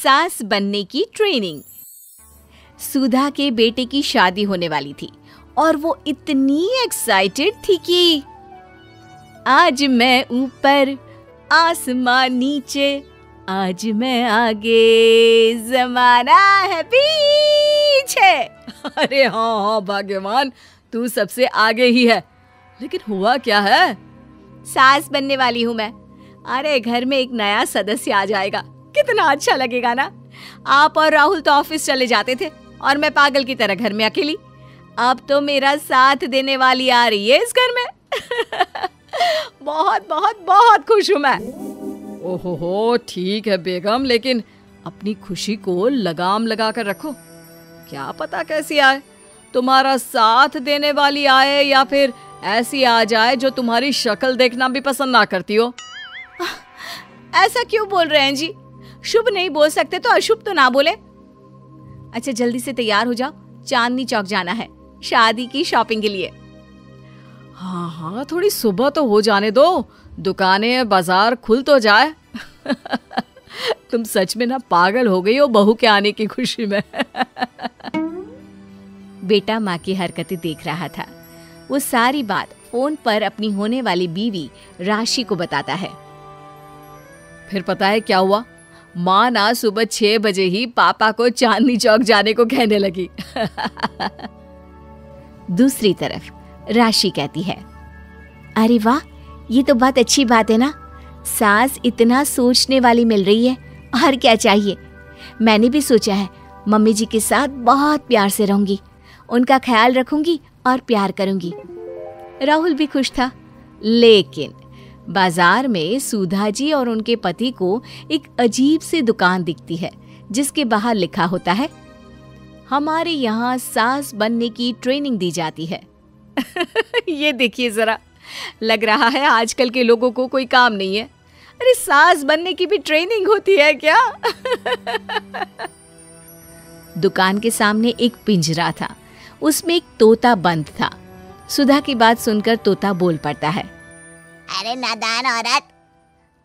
सास बनने की ट्रेनिंग। सुधा के बेटे की शादी होने वाली थी और वो इतनी एक्साइटेड थी कि आज मैं ऊपर आसमां नीचे, आज मैं आगे जमाना है पीछे। अरे हाँ भाग्यवान, तू सबसे आगे ही है। लेकिन हुआ क्या है? सास बनने वाली हूँ मैं। अरे घर में एक नया सदस्य आ जाएगा, कितना अच्छा लगेगा ना। आप और राहुल तो ऑफिस चले जाते थे और मैं पागल की तरह घर में अकेली। अब तो मेरा साथ देने वाली आ रही है इस घर में। बहुत बहुत बहुत खुश हूँ मैं। ओहो ठीक है बेगम, लेकिन अपनी खुशी को लगाम लगा कर रखो। क्या पता कैसी आए, तुम्हारा साथ देने वाली आए या फिर ऐसी आ जाए जो तुम्हारी शक्ल देखना भी पसंद ना करती हो। ऐसा क्यों बोल रहे हैं जी? शुभ नहीं बोल सकते तो अशुभ तो ना बोले। अच्छा जल्दी से तैयार हो जाओ, चांदनी चौक जाना है शादी की शॉपिंग के लिए। हाँ हाँ, थोड़ी सुबह तो हो जाने दो, दुकानें बाजार खुल तो जाए। तुम सच में ना पागल हो गई हो बहू के आने की खुशी में। बेटा माँ की हरकतें देख रहा था। वो सारी बात फोन पर अपनी होने वाली बीवी राशि को बताता है। फिर पता है क्या हुआ? माँ ना सुबह 6 बजे ही पापा को चांदनी चौक जाने को कहने लगी। दूसरी तरफ राशि कहती है, अरे वाह, ये तो बहुत अच्छी बात है ना। सास इतना सोचने वाली मिल रही है, और क्या चाहिए। मैंने भी सोचा है मम्मी जी के साथ बहुत प्यार से रहूंगी, उनका ख्याल रखूंगी और प्यार करूंगी। राहुल भी खुश था। लेकिन बाजार में सुधा जी और उनके पति को एक अजीब सी दुकान दिखती है जिसके बाहर लिखा होता है, हमारे यहाँ सास बनने की ट्रेनिंग दी जाती है। ये देखिए जरा, लग रहा है आजकल के लोगों को कोई काम नहीं है। अरे सास बनने की भी ट्रेनिंग होती है क्या? दुकान के सामने एक पिंजरा था, उसमें एक तोता बंद था। सुधा की बात सुनकर तोता बोल पड़ता है, अरे नादान औरत,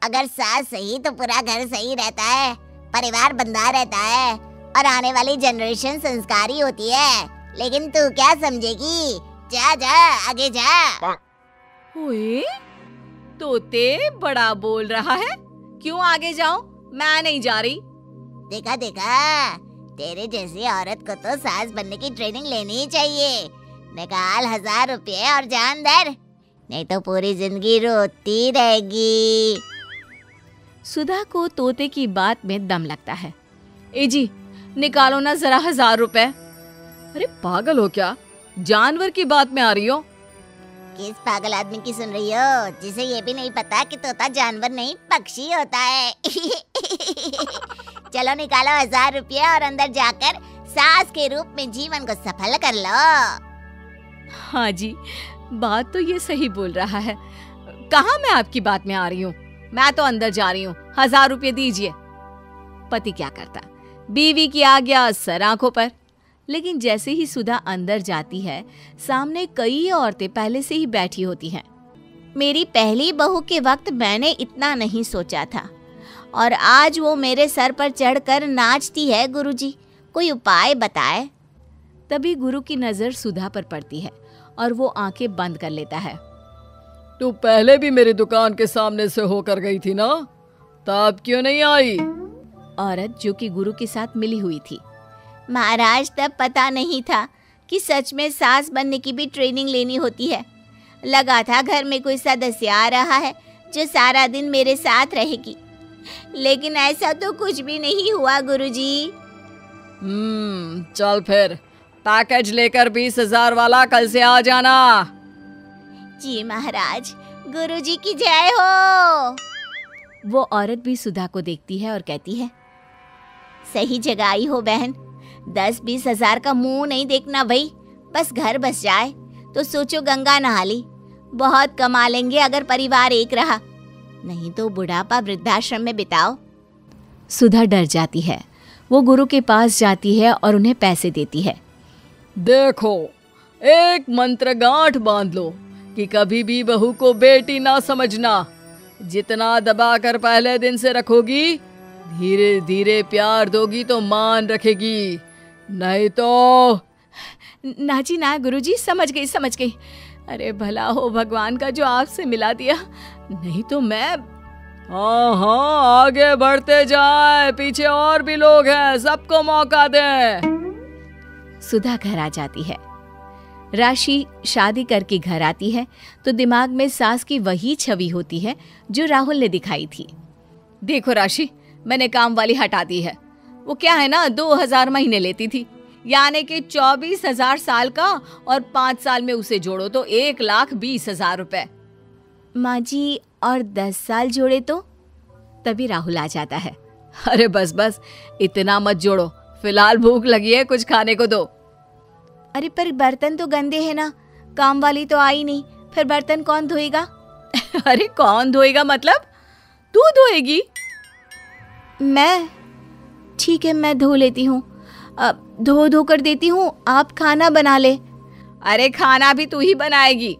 अगर सास सही तो पूरा घर सही रहता है, परिवार बंधा रहता है और आने वाली जनरेशन संस्कारी होती है। लेकिन तू क्या समझेगी? जा जा आगे जा। ओए, तोते बड़ा बोल रहा है, क्यों आगे जाऊं? मैं नहीं जा रही। देखा देखा, तेरे जैसी औरत को तो सास बनने की ट्रेनिंग लेनी ही चाहिए। निकाल 1000 रुपये और जान दर, नहीं तो पूरी जिंदगी रोती रहेगी। सुधा को तोते की बात में दम लगता है। ए जी, निकालो ना जरा 1000 रुपए। अरे पागल हो क्या? जानवर की बात में आ रही हो? किस पागल आदमी की सुन रही हो, जिसे ये भी नहीं पता कि तोता जानवर नहीं पक्षी होता है। चलो निकालो 1000 रुपये और अंदर जाकर सास के रूप में जीवन को सफल कर लो। हाँ जी, बात तो ये सही बोल रहा है। कहाँ मैं आपकी बात में आ रही हूँ? मैं तो अंदर जा रही हूँ, 1000 रुपये दीजिए। पति क्या करता, बीवी की आज्ञा सर आंखों पर। लेकिन जैसे ही सुधा अंदर जाती है, सामने कई औरतें पहले से ही बैठी होती हैं। मेरी पहली बहू के वक्त मैंने इतना नहीं सोचा था, और आज वो मेरे सर पर चढ़कर नाचती है। गुरुजी, कोई उपाय बताए। तभी गुरु की नजर सुधा पर पड़ती है और वो आंखें बंद कर लेता है। तू पहले भी मेरी दुकान के सामने से होकर गई थी ना, तब क्यों नहीं आई? औरत जो कि गुरु के साथ मिली हुई थी। महाराज, तब पता नहीं था कि सच में सास बनने की भी ट्रेनिंग लेनी होती है। लगा था घर में कोई सदस्य आ रहा है जो सारा दिन मेरे साथ रहेगी, लेकिन ऐसा तो कुछ भी नहीं हुआ गुरुजी। चल फिर पैकेज लेकर 20,000 वाला कल से आ जाना। जी महाराज, गुरुजी की जय हो। वो औरत भी सुधा को देखती है और कहती है, सही जगह आई हो बहन। 10-20 हजार का मुंह नहीं देखना भाई, बस घर बस जाए तो सोचो गंगा नहा ली। बहुत कमा लेंगे अगर परिवार एक रहा, नहीं तो बुढ़ापा वृद्धाश्रम में बिताओ। सुधा डर जाती है। वो गुरु के पास जाती है और उन्हें पैसे देती है। देखो, एक मंत्र गांठ बांध लो कि कभी भी बहू को बेटी ना समझना। जितना दबा कर पहले दिन से रखोगी, धीरे धीरे प्यार दोगी तो मान रखेगी, नहीं तो। ना जी ना गुरुजी, समझ गई। अरे भला हो भगवान का जो आपसे मिला दिया, नहीं तो मैं। हाँ, आगे बढ़ते जाए, पीछे और भी लोग हैं, सबको मौका दे। सुधा घर आ जाती है। राशि शादी करके घर आती है तो दिमाग में सास की वही छवि होती है जो राहुल ने दिखाई थी। देखो राशि, मैंने काम वाली हटा दी है। वो क्या है ना, 2000 महीने लेती थी, यानी कि 24,000 साल का, और 5 साल में उसे जोड़ो तो 1,20,000 रुपए। माँ जी, और 10 साल जोड़े तो? तभी राहुल आ जाता है। अरे बस, इतना मत जोड़ो, फिलहाल भूख लगी है, कुछ खाने को दो। अरे पर बर्तन तो गंदे हैं ना, काम वाली तो आई नहीं, फिर बर्तन कौन धोएगा? अरे कौन धोएगा मतलब? तू धोएगी? मैं? ठीक है, मैं धो लेती हूँ, धो कर देती हूँ, आप खाना बना ले। अरे खाना भी तू ही बनाएगी?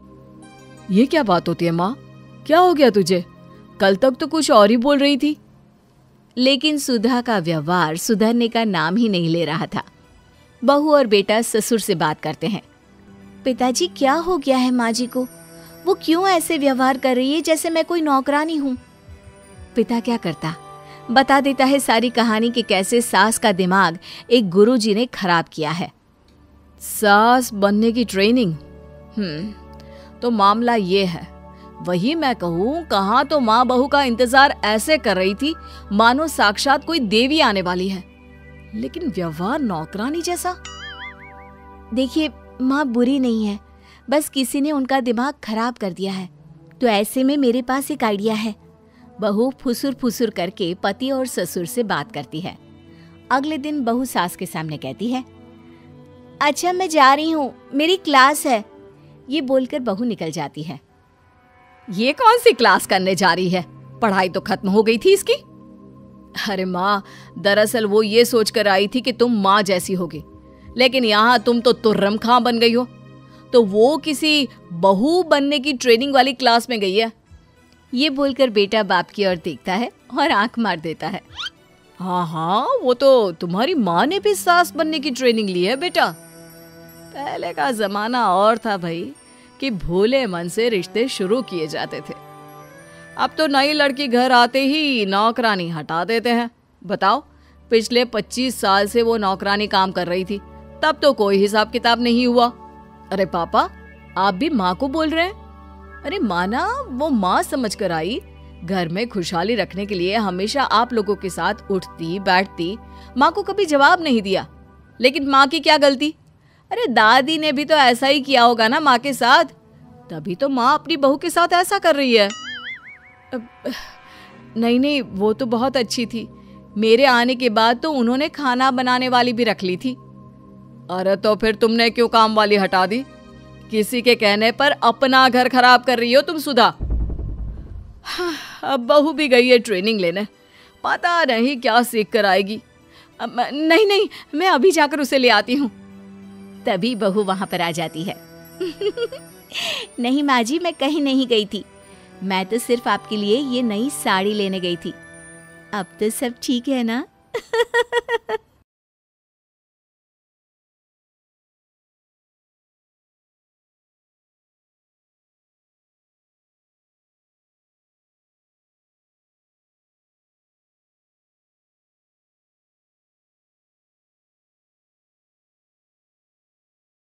ये क्या बात होती है माँ, क्या हो गया तुझे? कल तक तो कुछ और ही बोल रही थी। लेकिन सुधा का व्यवहार सुधरने का नाम ही नहीं ले रहा था। बहू और बेटा ससुर से बात करते हैं। पिताजी, क्या हो गया है माँ जी को? वो क्यों ऐसे व्यवहार कर रही है जैसे मैं कोई नौकरानी हूँ? पिता क्या करता, बता देता है सारी कहानी कि कैसे सास का दिमाग एक गुरुजी ने खराब किया है। सास बनने की ट्रेनिंग? तो मामला ये है, वही मैं कहूँ, कहाँ तो माँ बहू का इंतजार ऐसे कर रही थी मानो साक्षात कोई देवी आने वाली है, लेकिन व्यवहार नौकरानी जैसा। देखिए, माँ बुरी नहीं है, बस किसी ने उनका दिमाग खराब कर दिया है। तो ऐसे में मेरे पास एक आइडिया है। बहू फुसुर फुसुर करके पति और ससुर से बात करती है। अगले दिन बहू सास के सामने कहती है, अच्छा मैं जा रही हूँ, मेरी क्लास है। ये बोलकर बहू निकल जाती है। ये कौन सी क्लास करने जा रही है? पढ़ाई तो खत्म हो गई थी इसकी। अरे माँ, दरअसल वो ये सोचकर आई थी कि तुम माँ जैसी होगी, लेकिन यहाँ तुम तो तुर्रम खां बन गई हो। तो वो किसी बहू बनने की ट्रेनिंग वाली क्लास में गई है। ये बोलकर बेटा बाप की ओर देखता है और आंख मार देता है। हाँ, वो तो तुम्हारी माँ ने भी सास बनने की ट्रेनिंग ली है बेटा। पहले का जमाना और था भाई, कि भोले मन से रिश्ते शुरू किए जाते थे। अब तो नई लड़की घर आते ही नौकरानी हटा देते हैं। बताओ, पिछले 25 साल से वो नौकरानी काम कर रही थी, तब तो कोई हिसाब किताब नहीं हुआ। अरे पापा, आप भी माँ को बोल रहे हैं? अरे माँ ना, वो माँ समझ कर आई, घर में खुशहाली रखने के लिए हमेशा आप लोगों के साथ उठती बैठती, माँ को कभी जवाब नहीं दिया। लेकिन माँ की क्या गलती? अरे दादी ने भी तो ऐसा ही किया होगा ना माँ के साथ, तभी तो माँ अपनी बहू के साथ ऐसा कर रही है। नहीं, वो तो बहुत अच्छी थी। मेरे आने के बाद तो उन्होंने खाना बनाने वाली भी रख ली थी। अरे तो फिर तुमने क्यों काम वाली हटा दी? किसी के कहने पर अपना घर खराब कर रही हो तुम सुधा। अब बहू भी गई है ट्रेनिंग लेने, पता नहीं क्या सीख कर आएगी। नहीं, मैं अभी जाकर उसे ले आती हूँ। तभी बहू वहां पर आ जाती है। नहीं माँ जी, मैं कहीं नहीं गई थी, मैं तो सिर्फ आपके लिए ये नई साड़ी लेने गई थी। अब तो सब ठीक है ना?